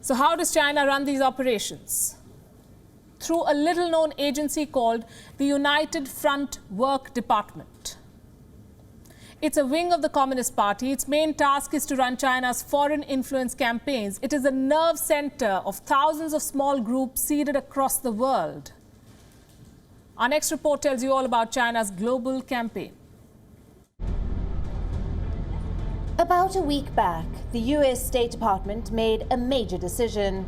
So how does China run these operations? Through a little-known agency called the United Front Work Department. It's a wing of the Communist Party. Its main task is to run China's foreign influence campaigns. It is a nerve center of thousands of small groups seeded across the world. Our next report tells you all about China's global campaign. About a week back, the US State Department made a major decision.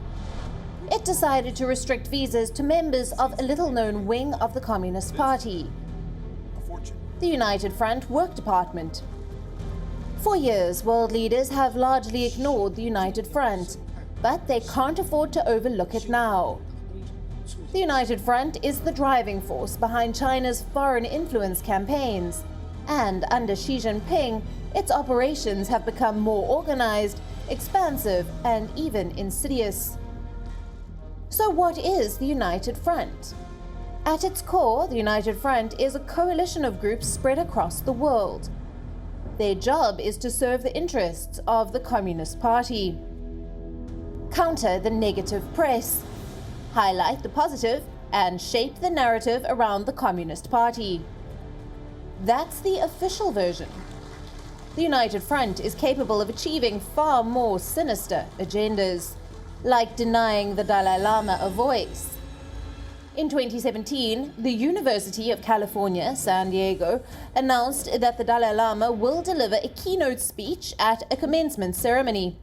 It decided to restrict visas to members of a little-known wing of the Communist Party, the United Front Work Department. For years, world leaders have largely ignored the United Front, but they can't afford to overlook it now. The United Front is the driving force behind China's foreign influence campaigns, and under Xi Jinping, its operations have become more organized, expansive, and even insidious. So what is the United Front? At its core, the United Front is a coalition of groups spread across the world. Their job is to serve the interests of the Communist Party, counter the negative press, highlight the positive, and shape the narrative around the Communist Party. That's the official version. The United Front is capable of achieving far more sinister agendas, like denying the Dalai Lama a voice. In 2017, the University of California, San Diego, announced that the Dalai Lama will deliver a keynote speech at a commencement ceremony.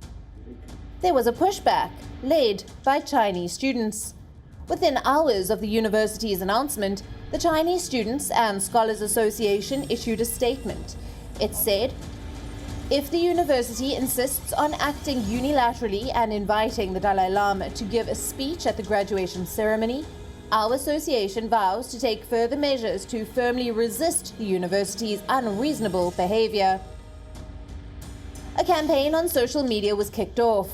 There was a pushback, led by Chinese students. Within hours of the university's announcement, the Chinese Students and Scholars Association issued a statement. It said, "If the university insists on acting unilaterally and inviting the Dalai Lama to give a speech at the graduation ceremony, our association vows to take further measures to firmly resist the university's unreasonable behavior." A campaign on social media was kicked off.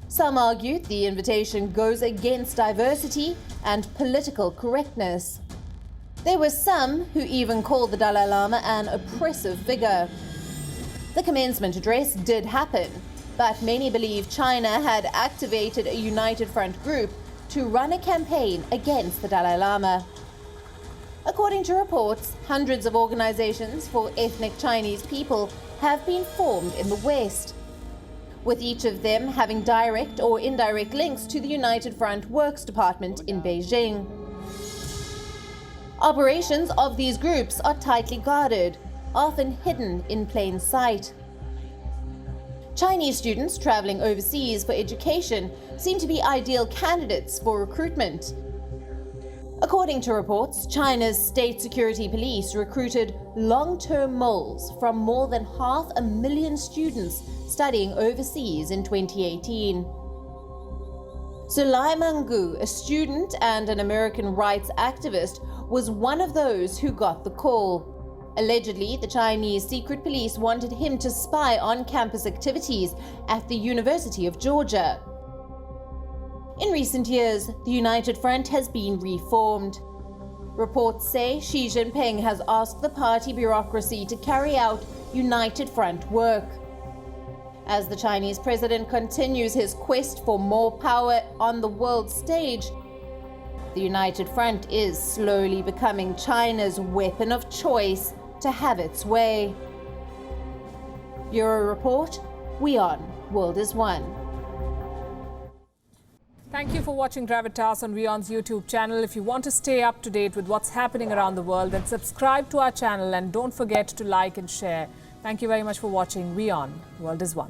Some argued the invitation goes against diversity and political correctness. There were some who even called the Dalai Lama an oppressive figure. The commencement address did happen, but many believe China had activated a United Front group to run a campaign against the Dalai Lama. According to reports, hundreds of organizations for ethnic Chinese people have been formed in the West, with each of them having direct or indirect links to the United Front Works Department in Beijing. Operations of these groups are tightly guarded, often hidden in plain sight. Chinese students traveling overseas for education seem to be ideal candidates for recruitment. According to reports, China's state security police recruited long-term moles from more than 500,000 students studying overseas in 2018. Zulai Mangu, a student and an American rights activist, was one of those who got the call. Allegedly, the Chinese secret police wanted him to spy on campus activities at the University of Georgia. In recent years, the United Front has been reformed. Reports say Xi Jinping has asked the party bureaucracy to carry out United Front work. As the Chinese president continues his quest for more power on the world stage, the United Front is slowly becoming China's weapon of choice to have its way. Bureau Report, WION World is One. Thank you for watching Gravitas on WION's YouTube channel. If you want to stay up to date with what's happening around the world, then subscribe to our channel and don't forget to like and share. Thank you very much for watching WION World is One.